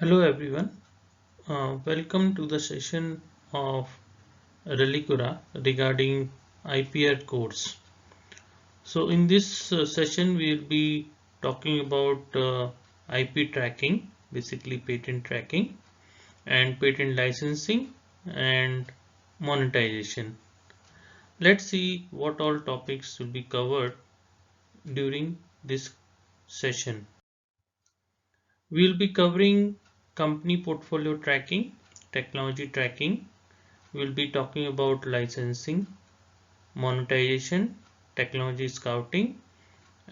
Hello everyone, welcome to the session of Relicura regarding IPR codes. So in this session we will be talking about IP tracking, basically patent tracking and patent licensing and monetization. Let's see what all topics will be covered during this session. We will be covering company portfolio tracking, technology tracking. We'll be talking about licensing, monetization, technology scouting,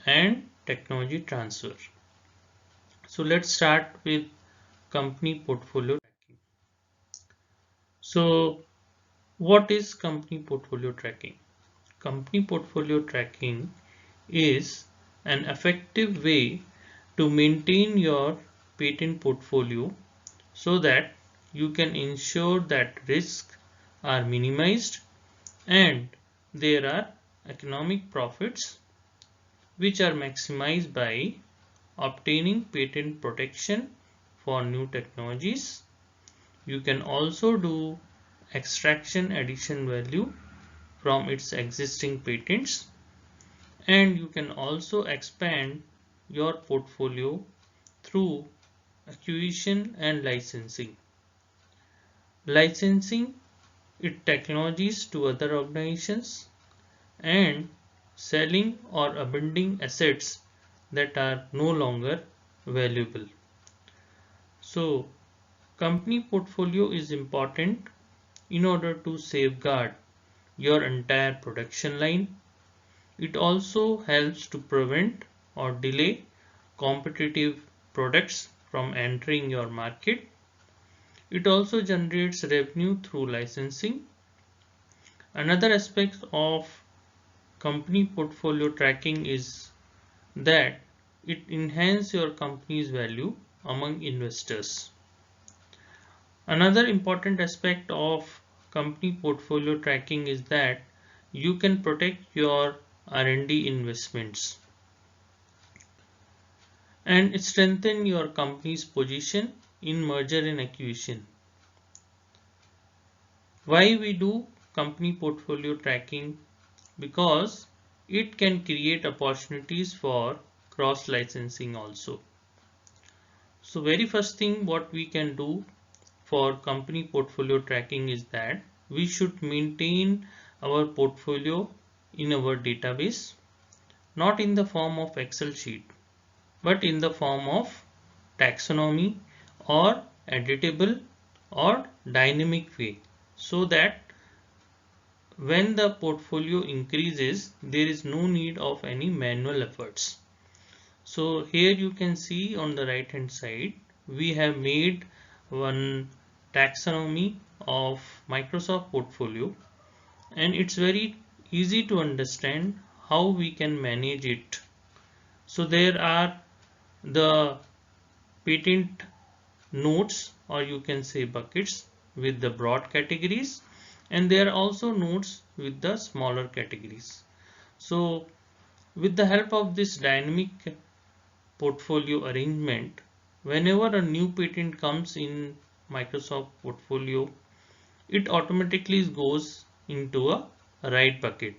and technology transfer. So let's start with company portfolio tracking. So what is company portfolio tracking? Company portfolio tracking is an effective way to maintain your patent portfolio so that you can ensure that risks are minimized and there are economic profits which are maximized by obtaining patent protection for new technologies. You can also do extraction addition value from its existing patents, and you can also expand your portfolio through acquisition and licensing. Licensing its technologies to other organizations and selling or abandoning assets that are no longer valuable. So, company portfolio is important in order to safeguard your entire production line. It also helps to prevent or delay competitive products from entering your market. It also generates revenue through licensing. Another aspect of company portfolio tracking is that it enhances your company's value among investors. Another important aspect of company portfolio tracking is that you can protect your R&D investments and strengthen your company's position in merger and acquisition. Why we do company portfolio tracking? Because it can create opportunities for cross licensing also. So very first thing what we can do for company portfolio tracking is that we should maintain our portfolio in our database, not in the form of Excel sheet, but in the form of taxonomy or editable or dynamic way, so that when the portfolio increases, there is no need of any manual efforts. So here you can see on the right hand side, we have made one taxonomy of Microsoft portfolio, and it's very easy to understand how we can manage it. So there are the patent notes, or you can say buckets, with the broad categories, and there are also notes with the smaller categories. So with the help of this dynamic portfolio arrangement, whenever a new patent comes in Microsoft portfolio, it automatically goes into a right bucket,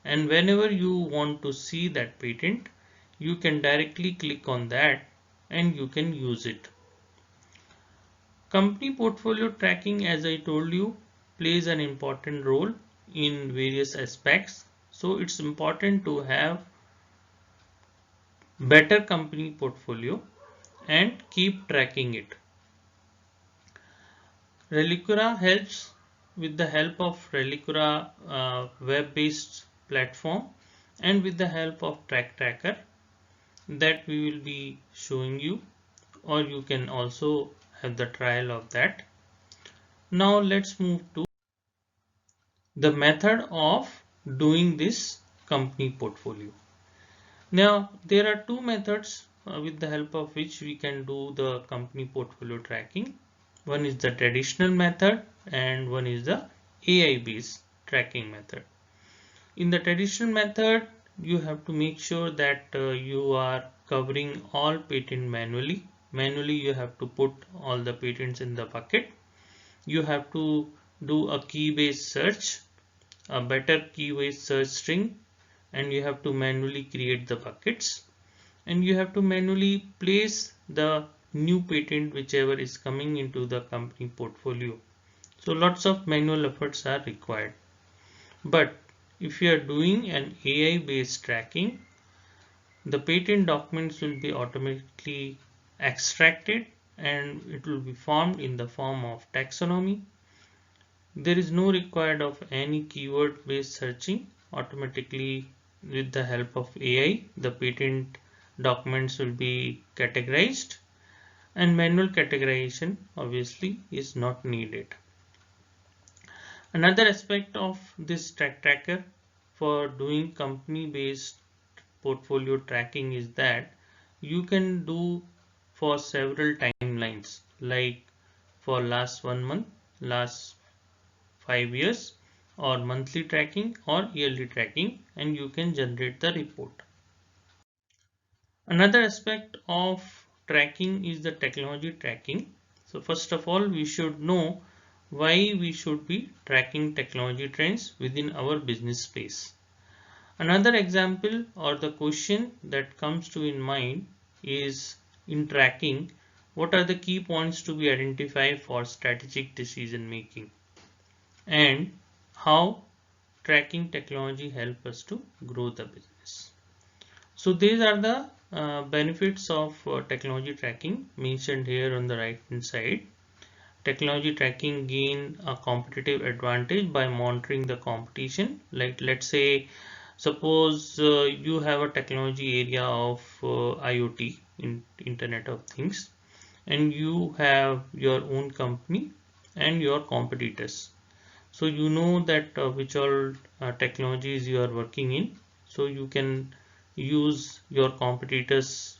and whenever you want to see that patent, you can directly click on that and you can use it. Company portfolio tracking, as I told you, plays an important role in various aspects. So it's important to have better company portfolio and keep tracking it. Relicura helps with the help of Relicura web-based platform and with the help of Track Tracker that we will be showing you, or you can also have the trial of that. Now let's move to the method of doing this company portfolio. Now there are two methods with the help of which we can do the company portfolio tracking. One is the traditional method and one is the AI based tracking method. In the traditional method, you have to make sure that you are covering all patent manually. manually you have to put all the patents in the bucket. You have to do a key-based search, a better key-based search string, and you have to manually create the buckets, and you have to manually place the new patent whichever is coming into the company portfolio. So lots of manual efforts are required. But if you are doing an AI based tracking, the patent documents will be automatically extracted and it will be formed in the form of taxonomy. There is no required of any keyword based searching. Automatically with the help of AI, the patent documents will be categorized, and manual categorization obviously is not needed. Another aspect of this tracker for doing company based portfolio tracking is that you can do for several timelines, like for last 1 month, last 5 years, or monthly tracking or yearly tracking, and you can generate the report. Another aspect of tracking is the technology tracking. So first of all, we should know why we should be tracking technology trends within our business space. Another example or the question that comes to in mind is, in tracking, what are the key points to be identified for strategic decision making, and how tracking technology help us to grow the business. So these are the benefits of technology tracking mentioned here on the right hand side. Technology tracking gain a competitive advantage by monitoring the competition. Like let's say, suppose you have a technology area of IoT, Internet of Things, and you have your own company and your competitors. So you know that which all technologies you are working in. So you can use your competitors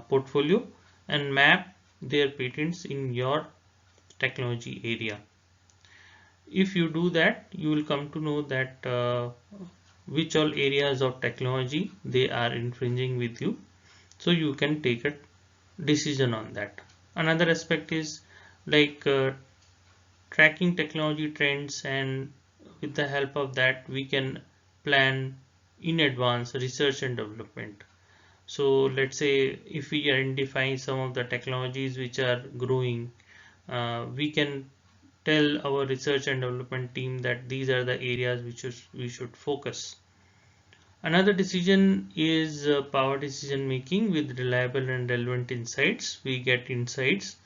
portfolio and map their patents in your technology area. If you do that, you will come to know that which all areas of technology they are infringing with you, so you can take a decision on that. Another aspect is like tracking technology trends, and with the help of that we can plan in advance research and development. So let's say if we identify some of the technologies which are growing, we can tell our research and development team that these are the areas which we should focus. Another decision is power decision making with reliable and relevant insights. We get insights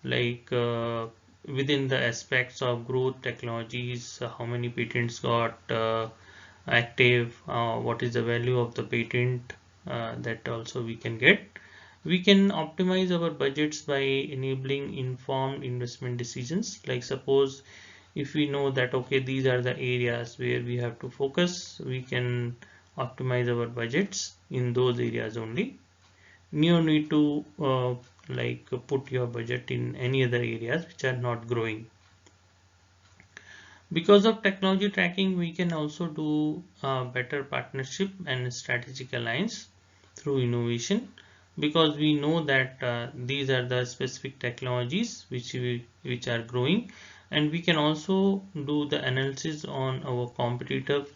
like within the aspects of growth technologies, how many patents got active, what is the value of the patent, that also we can get. We can optimize our budgets by enabling informed investment decisions. Like suppose if we know that okay, these are the areas where we have to focus, we can optimize our budgets in those areas only. You need to like put your budget in any other areas which are not growing. Because of technology tracking, we can also do better partnership and strategic alliance through innovation, because we know that these are the specific technologies which are growing, and we can also do the analysis on our competitive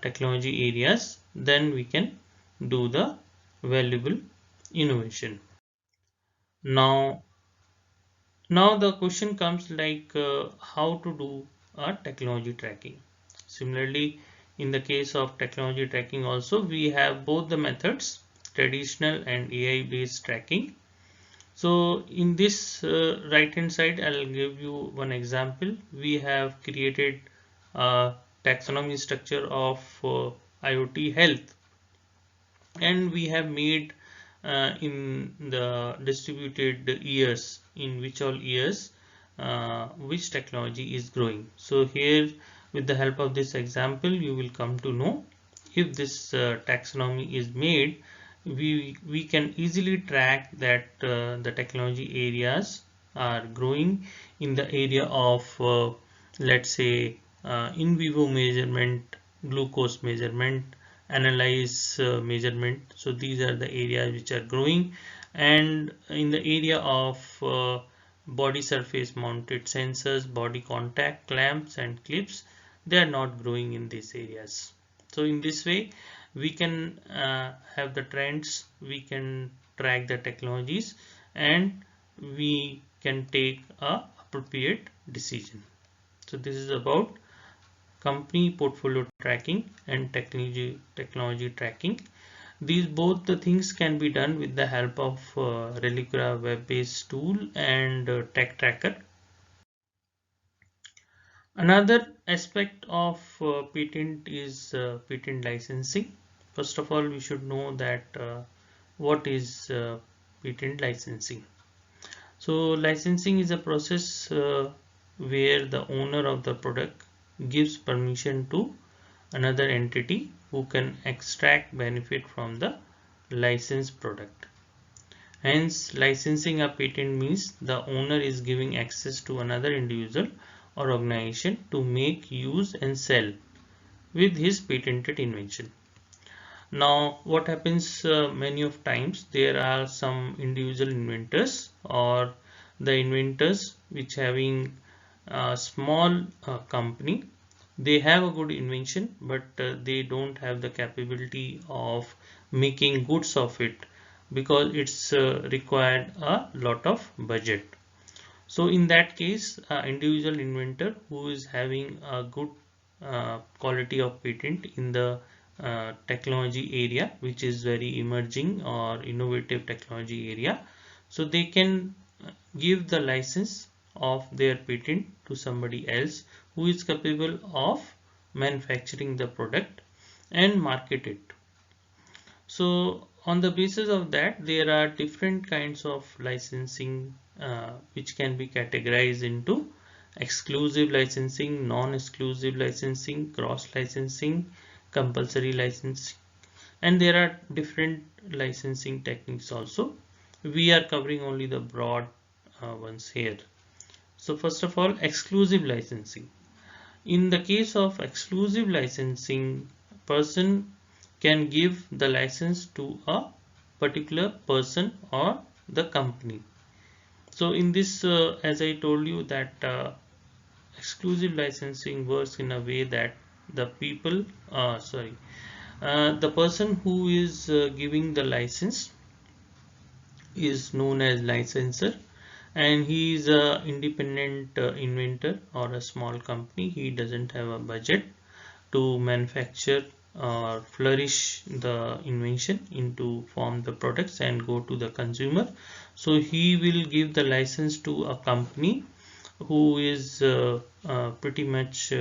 technology areas. Then we can do the valuable innovation. Now the question comes like how to do a technology tracking. Similarly, in the case of technology tracking also, we have both the methods, traditional and AI based tracking. So in this right hand side, I'll give you one example. We have created a taxonomy structure of IoT health, and we have made in the distributed years, in which all years which technology is growing. So here, with the help of this example, you will come to know if this taxonomy is made, we can easily track that the technology areas are growing in the area of let's say in vivo measurement, glucose measurement, analyze measurement. So these are the areas which are growing, and in the area of body surface mounted sensors, body contact clamps and clips, they are not growing in these areas. So in this way we can have the trends, we can track the technologies, and we can take a appropriate decision. So this is about company portfolio tracking and technology tracking. These both the things can be done with the help of Reliquia web-based tool and Tech Tracker. Another aspect of patent is patent licensing. First of all, we should know that what is patent licensing. So licensing is a process where the owner of the product gives permission to another entity who can extract benefit from the licensed product. Hence, licensing a patent means the owner is giving access to another individual or organization to make, use and sell with his patented invention. Now, what happens many of times, there are some individual inventors or the inventors which having a small company. They have a good invention, but they don't have the capability of making goods of it because it's required a lot of budget. So in that case, individual inventor who is having a good quality of patent in the technology area, which is very emerging or innovative technology area, so they can give the license of their patent to somebody else who is capable of manufacturing the product and market it. So on the basis of that, there are different kinds of licensing which can be categorized into exclusive licensing, non-exclusive licensing, cross licensing, compulsory licensing, and there are different licensing techniques also. We are covering only the broad ones here. So first of all, exclusive licensing. In the case of exclusive licensing, person can give the license to a particular person or the company. So in this, as I told you that exclusive licensing works in a way that the people, the person who is giving the license is known as licensor, and he is a independent inventor or a small company. He doesn't have a budget to manufacture or flourish the invention into form the products and go to the consumer. So he will give the license to a company who is pretty much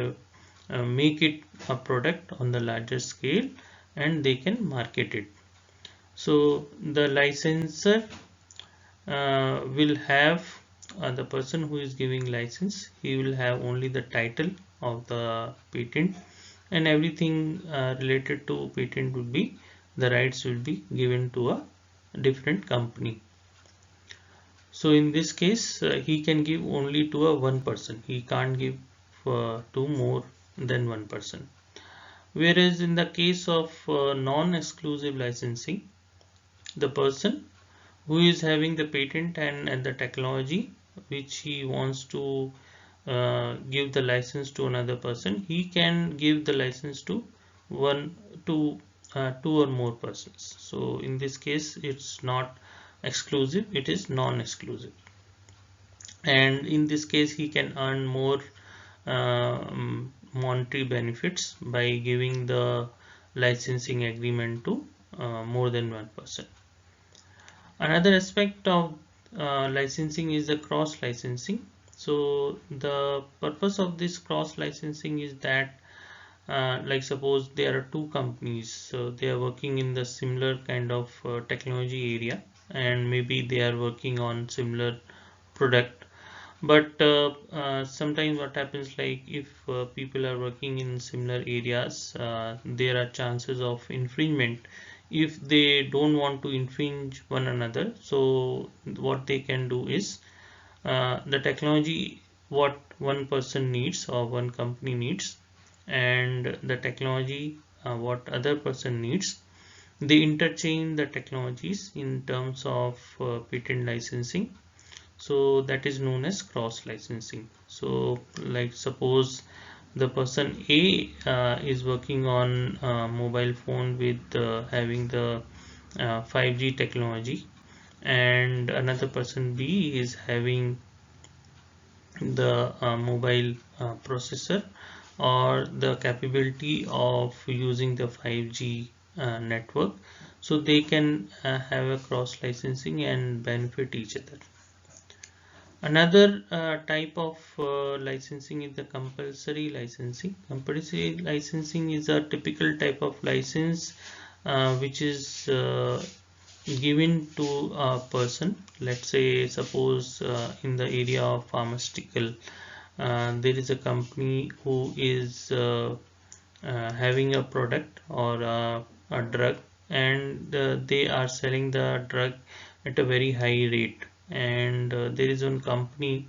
make it a product on the larger scale and they can market it. So the licensor will have the person who is giving license, he will have only the title of the patent, and everything related to patent will be, the rights will be given to a different company. So in this case he can give only to a one person, he can't give to more than one person. Whereas in the case of non-exclusive licensing, the person who is having the patent and the technology which he wants to give the license to another person, he can give the license to one to two or more persons. So in this case it's not exclusive, it is non-exclusive, and in this case he can earn more monetary benefits by giving the licensing agreement to more than one person. Another aspect of licensing is the cross licensing. So the purpose of this cross licensing is that like suppose there are two companies, so they are working in the similar kind of technology area, and maybe they are working on similar product, but sometimes what happens, like if people are working in similar areas, there are chances of infringement if they don't want to infringe one another. So what they can do is the technology what one person needs or one company needs, and the technology what other person needs, they interchange the technologies in terms of patent licensing. So that is known as cross licensing. So like suppose the person A is working on a mobile phone with having the 5G technology, and another person B is having the mobile processor or the capability of using the 5G network, so they can have a cross licensing and benefit each other. Another type of licensing is the compulsory licensing. Compulsory licensing is a typical type of license which is given to a person. Let's say suppose in the area of pharmaceutical, there is a company who is having a product or a drug, and they are selling the drug at a very high rate, and there is one company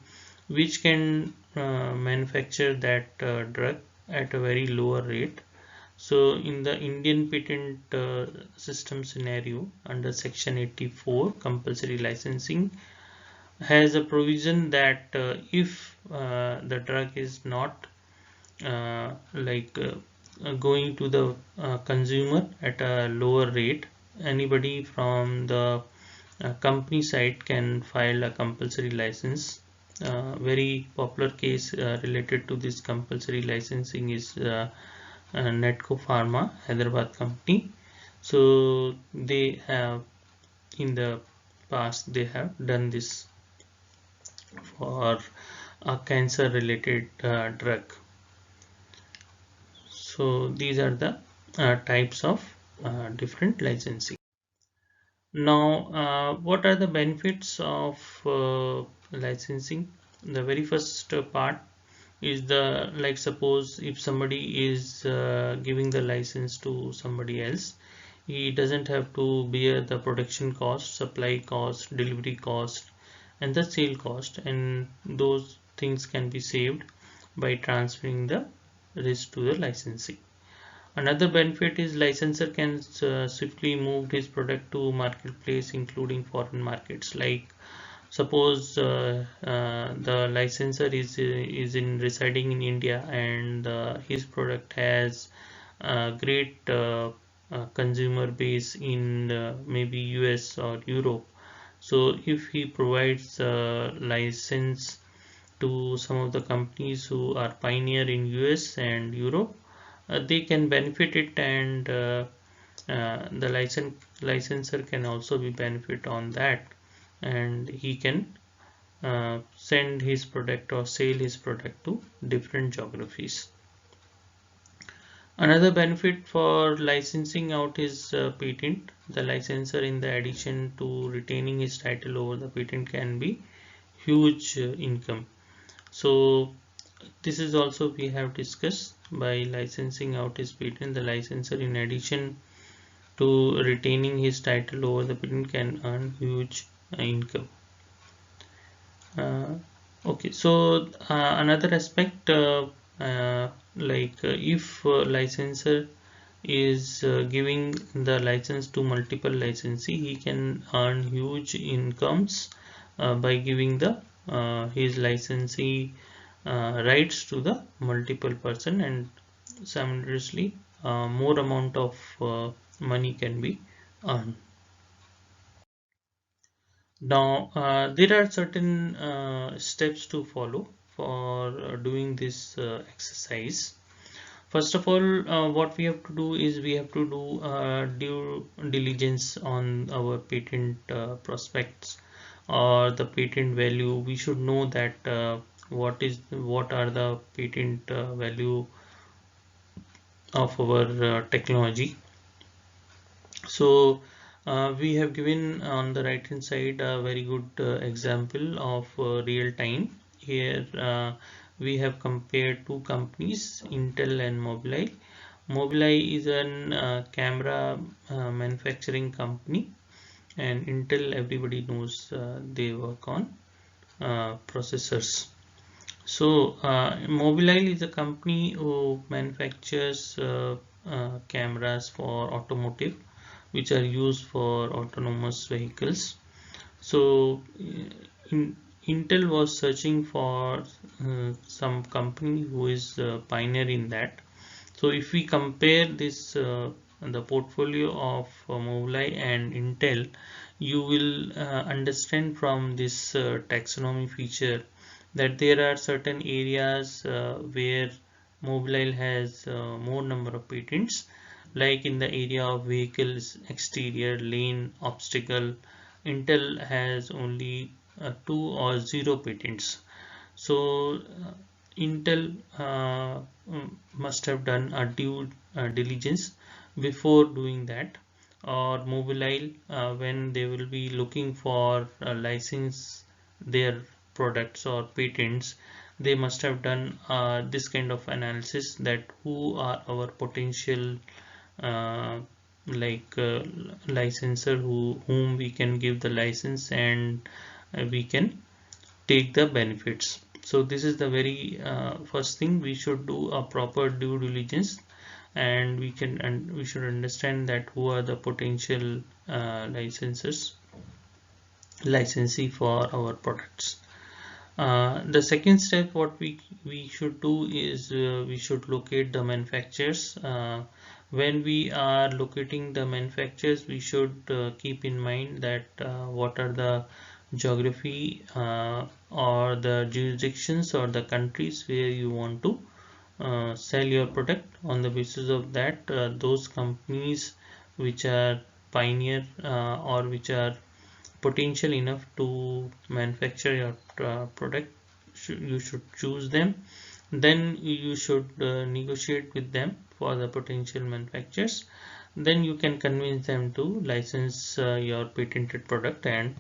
which can manufacture that drug at a very lower rate. So in the Indian patent system scenario, under section 84, compulsory licensing has a provision that if the drug is not going to the consumer at a lower rate, anybody from the company side can file a compulsory license. Very popular case related to this compulsory licensing is Netco Pharma, Hyderabad company. So they have in the past they have done this for a cancer related drug. So these are the types of different licensing. Now what are the benefits of licensing? The very first part is the, like suppose if somebody is giving the license to somebody else, he doesn't have to bear the production cost, supply cost, delivery cost, and the sale cost, and those things can be saved by transferring the risk to the licensee. Another benefit is licensor can swiftly move his product to marketplace, including foreign markets. Like suppose the licensor is in residing in India, and his product has a great consumer base in maybe US or Europe. So if he provides a license to some of the companies who are pioneer in US and Europe, they can benefit it, and the licensor can also be benefit on that, and he can send his product or sell his product to different geographies. Another benefit for licensing out is patent. The licensor, in the addition to retaining his title over the patent, can be huge income. So this is also we have discussed. By licensing out his patent, the licensor, in addition to retaining his title over the patent, can earn huge income. Okay, so another aspect, if licensor is giving the license to multiple licensee, he can earn huge incomes by giving the his licensee rights to the multiple person, and simultaneously more amount of money can be earned. Now there are certain steps to follow for doing this exercise. First of all, what we have to do is we have to do due diligence on our patent prospects or the patent value. We should know that what are the patent value of our technology. So we have given on the right hand side a very good example of real time. Here we have compared two companies, Intel and Mobileye. Mobileye is an camera manufacturing company, and Intel, everybody knows, they work on processors. So Mobileye is a company who manufactures cameras for automotive. which are used for autonomous vehicles. So Intel was searching for some company who is pioneer in that. So if we compare this the portfolio of Mobileye and Intel, you will understand from this taxonomy feature that there are certain areas where Mobileye has more number of patents, like in the area of vehicles, exterior, lane, obstacle. Intel has only 2 or 0 patents. So Intel must have done a due diligence before doing that, or Mobileye when they will be looking for license their products or patents, they must have done this kind of analysis, that who are our potential uh, licensor whom we can give the license, and we can take the benefits. So this is the very first thing, we should do a proper due diligence, and we should understand that who are the potential licensee for our products. The second step what we should do is we should locate the manufacturers. When we are locating the manufacturers, we should keep in mind that what are the geography or the jurisdictions or the countries where you want to sell your product. On the basis of that, those companies which are pioneer or which are potential enough to manufacture your product, you should choose them. Then you should negotiate with them for the potential manufacturers. Then you can convince them to license your patented product and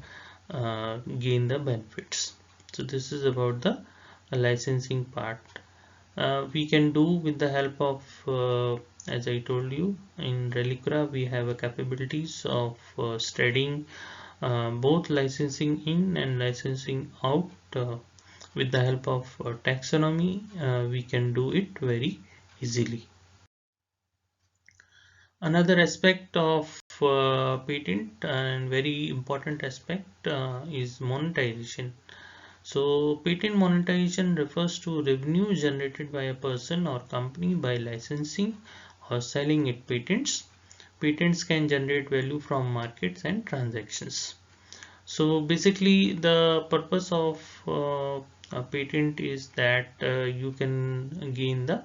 gain the benefits. So this is about the licensing part. We can do with the help of as I told you, in Reliquera we have a capabilities of studying both licensing in and licensing out. With the help of taxonomy, we can do it very easily. Another aspect of patent and very important aspect is monetization. So patent monetization refers to revenue generated by a person or company by licensing or selling its patents. Patents can generate value from markets and transactions. So basically the purpose of a patent is that you can gain the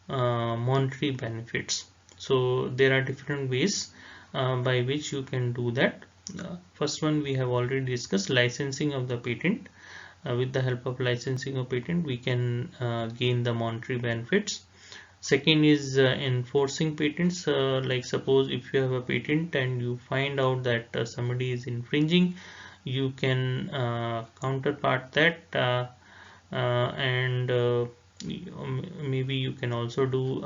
monetary benefits. So there are different ways by which you can do that. First one we have already discussed, licensing of the patent. With the help of licensing of patent, we can gain the monetary benefits. Second is enforcing patents. Like suppose if you have a patent and you find out that somebody is infringing, you can counterpart that, and maybe you can also do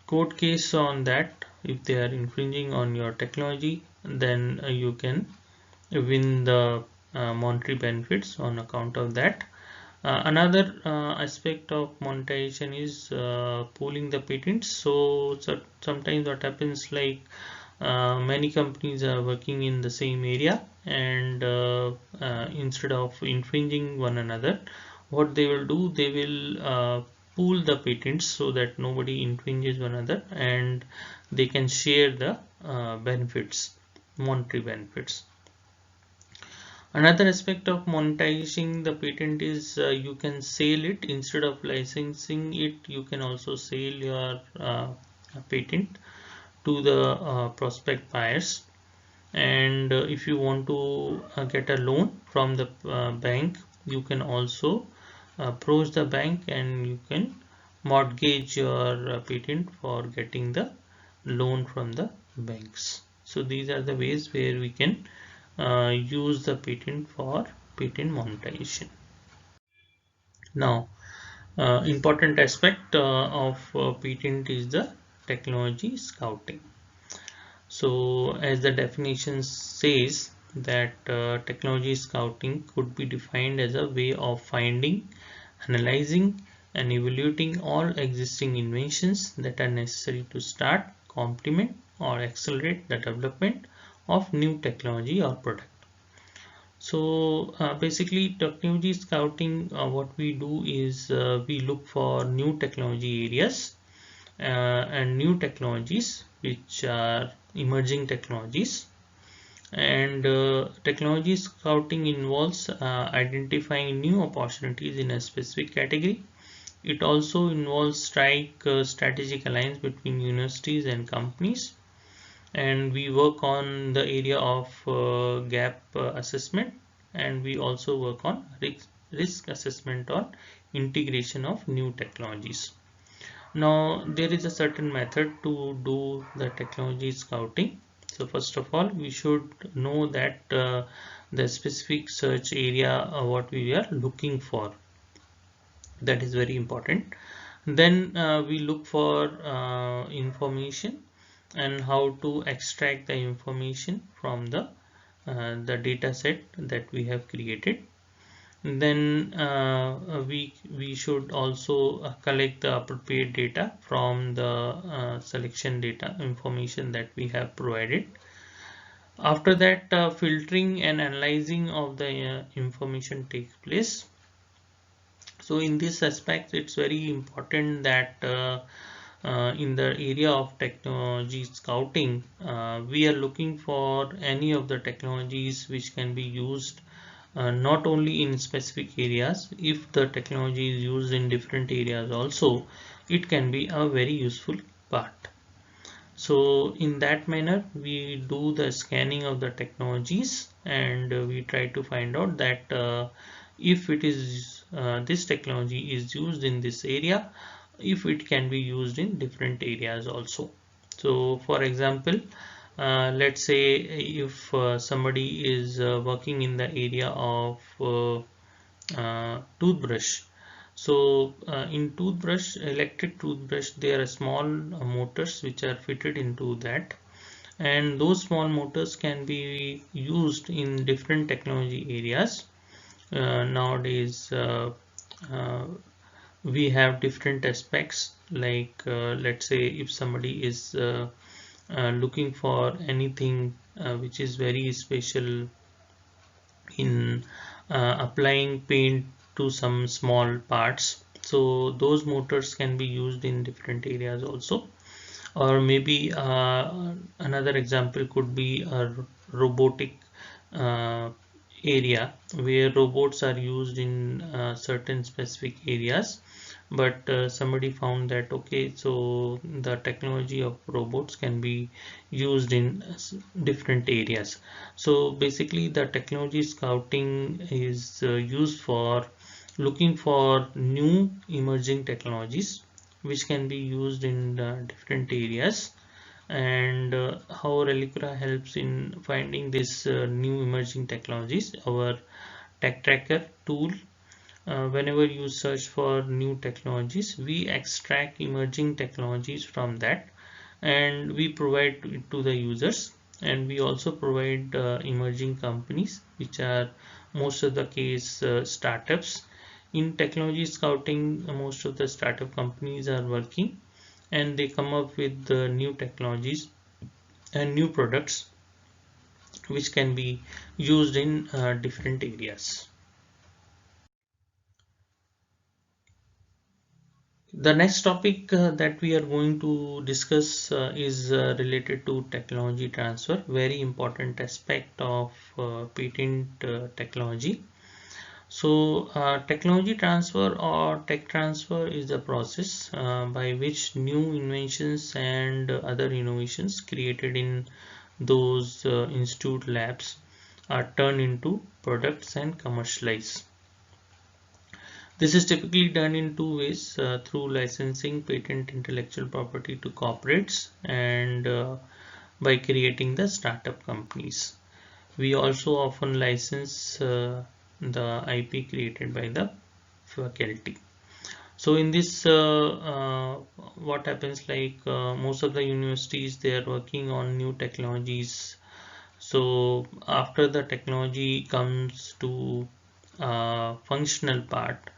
court case on that. If they are infringing on your technology, then you can win the monetary benefits on account of that. Another aspect of monetization is pooling the patents. So sometimes what happens, like many companies are working in the same area, and instead of infringing one another, what they will do, they will pool the patents so that nobody infringes one another, and they can share the benefits, monetary benefits. Another aspect of monetizing the patent is you can sell it instead of licensing it. You can also sell your patent to the prospect buyers. And if you want to get a loan from the bank, you can also approach the bank and you can mortgage your patent for getting the loan from the banks. So these are the ways where we can use the patent for patent monetization. Now, important aspect of patent is the technology scouting. So as the definition says, that technology scouting could be defined as a way of finding, analyzing and evaluating all existing inventions that are necessary to start, complement or accelerate the development of new technology or product. So basically technology scouting, what we do is we look for new technology areas and new technologies which are emerging technologies. And technology scouting involves identifying new opportunities in a specific category. It also involves strategic alliance between universities and companies, and we work on the area of gap assessment, and we also work on risk assessment on integration of new technologies. Now there is a certain method to do the technology scouting. So first of all, we should know that the specific search area what we are looking for, that is very important. Then we look for information and how to extract the information from the data set that we have created. Then we should also collect the appropriate data from the selection data information that we have provided. After that, filtering and analyzing of the information takes place. So in this aspect, it's very important that in the area of technology scouting, we are looking for any of the technologies which can be used not only in specific areas. If the technology is used in different areas also, it can be a very useful part. So in that manner, we do the scanning of the technologies, and we try to find out that if it is this technology is used in this area, if it can be used in different areas also. So for example, let's say if somebody is working in the area of toothbrush. So in electric toothbrush, there are small motors which are fitted into that, and those small motors can be used in different technology areas. Nowadays we have different aspects, like let's say if somebody is looking for anything which is very special in applying paint to some small parts, so those motors can be used in different areas also. Or maybe another example could be a robotic uh, area where robots are used in certain specific areas, but somebody found that okay, so the technology of robots can be used in different areas. So basically the technology scouting is used for looking for new emerging technologies which can be used in different areas. And how Relicra helps in finding this new emerging technologies. Our tech tracker tool, whenever you search for new technologies, we extract emerging technologies from that and we provide it to the users. And we also provide emerging companies, which are most of the case startups. In technology scouting, most of the startup companies are working and they come up with new technologies and new products which can be used in different areas. The next topic that we are going to discuss is related to technology transfer, very important aspect of patent technology. So technology transfer or tech transfer is the process by which new inventions and other innovations created in those institute labs are turned into products and commercialized. This is typically done in two ways, through licensing patent intellectual property to corporates and by creating the startup companies. We also often license the IP created by the faculty. So in this what happens, like most of the universities, they are working on new technologies. So after the technology comes to functional part,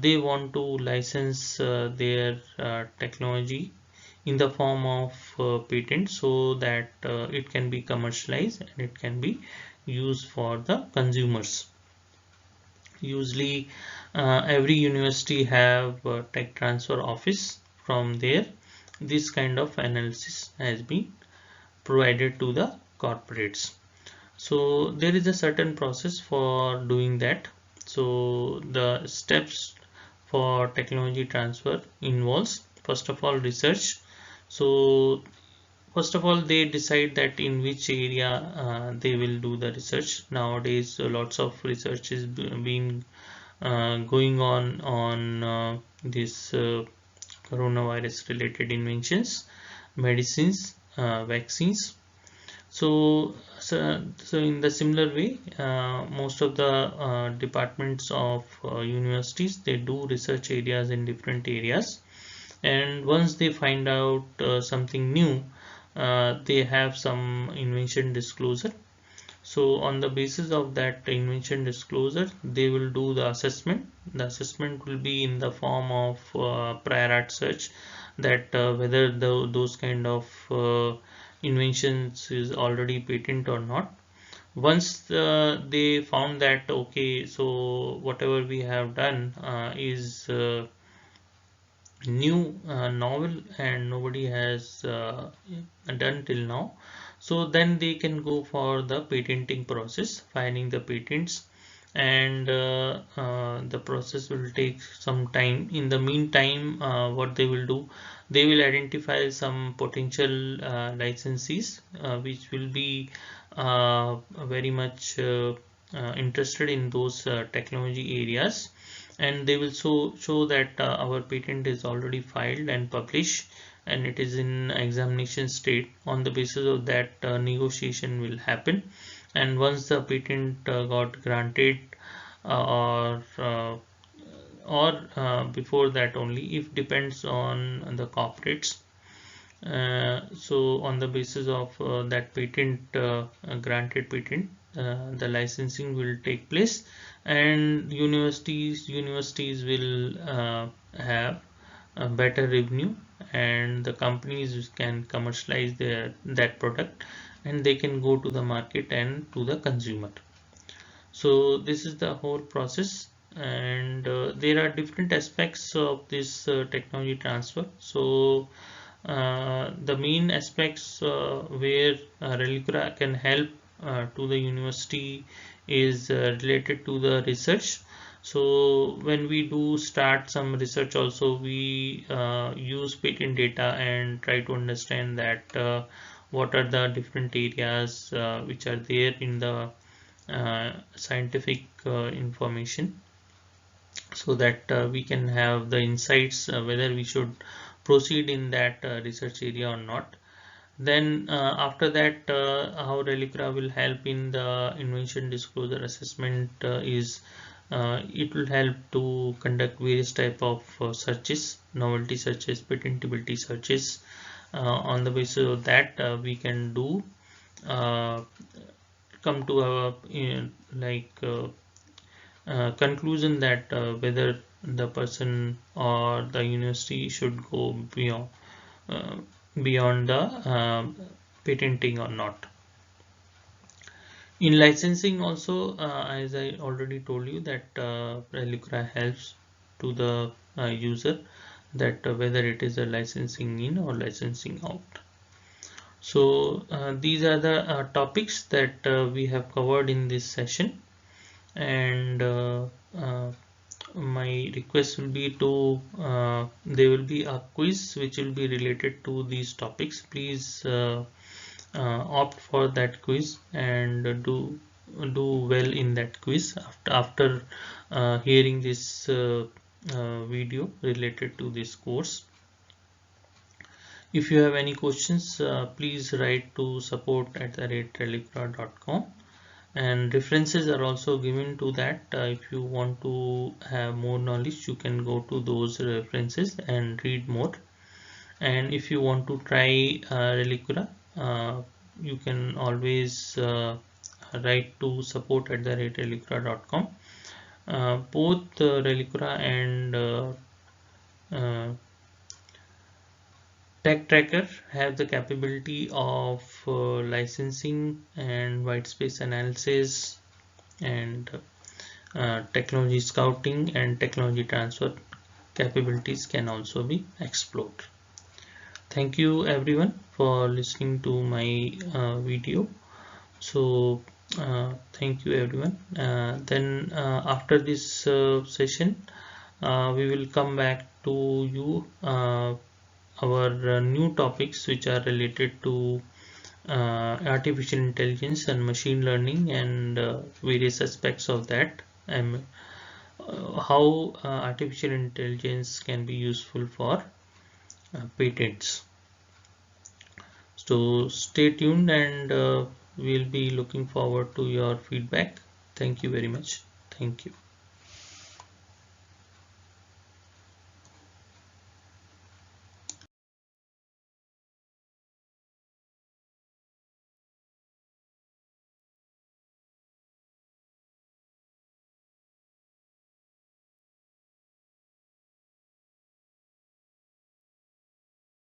they want to license their technology in the form of patent, so that it can be commercialized and it can be used for the consumers. Usually every university have a tech transfer office. From there this kind of analysis has been provided to the corporates. So there is a certain process for doing that. So the steps for technology transfer involves, first of all, research. So first of all, they decide that in which area they will do the research. Nowadays lots of research is being going on this coronavirus related inventions, medicines, vaccines. So in the similar way, most of the departments of universities, they do research areas in different areas, and once they find out something new, they have some invention disclosure. So on the basis of that invention disclosure, they will do the assessment. The assessment will be in the form of prior art search, that whether those kind of inventions is already patent or not. Once they found that okay, so whatever we have done is new, novel, and nobody has done till now, so then they can go for the patenting process, filing the patents, and the process will take some time. In the meantime, what they will do, they will identify some potential licensees which will be very much interested in those technology areas, and they will show that our patent is already filed and published and it is in examination state. On the basis of that, negotiation will happen, and once the patent got granted, or before that only, if depends on the corporates, so on the basis of that patent, granted patent, the licensing will take place, and universities will have a better revenue, and the companies can commercialize that product, and they can go to the market and to the consumer. So this is the whole process, and there are different aspects of this technology transfer. So the main aspects where Relicura can help to the university is related to the research. So when we do start some research also, we use patent data and try to understand that what are the different areas which are there in the scientific information, so that we can have the insights whether we should proceed in that research area or not. Then after that, how Relicura will help in the invention disclosure assessment is it will help to conduct various type of searches, novelty searches, patentability searches. On the basis of that, we can do come to a conclusion that whether the person or the university should go uh, beyond the patenting or not. In licensing also, as I already told you, that Relicura helps to the user, that whether it is a licensing in or licensing out. So these are the topics that we have covered in this session, and my request will be to there will be a quiz which will be related to these topics. Please opt for that quiz and do well in that quiz after hearing this video related to this course. If you have any questions, please write to support@relicura.com, and references are also given to that. If you want to have more knowledge, you can go to those references and read more. And if you want to try Relicura, you can always write to support@relicura.com. Both Relicura and Tech Tracker have the capability of licensing and white space analysis and technology scouting and technology transfer capabilities can also be explored. Thank you everyone for listening to my video. So thank you everyone. Then after this session, we will come back to you our new topics which are related to artificial intelligence and machine learning and various aspects of that, and how artificial intelligence can be useful for patents. So stay tuned, and we'll be looking forward to your feedback. Thank you very much. Thank you.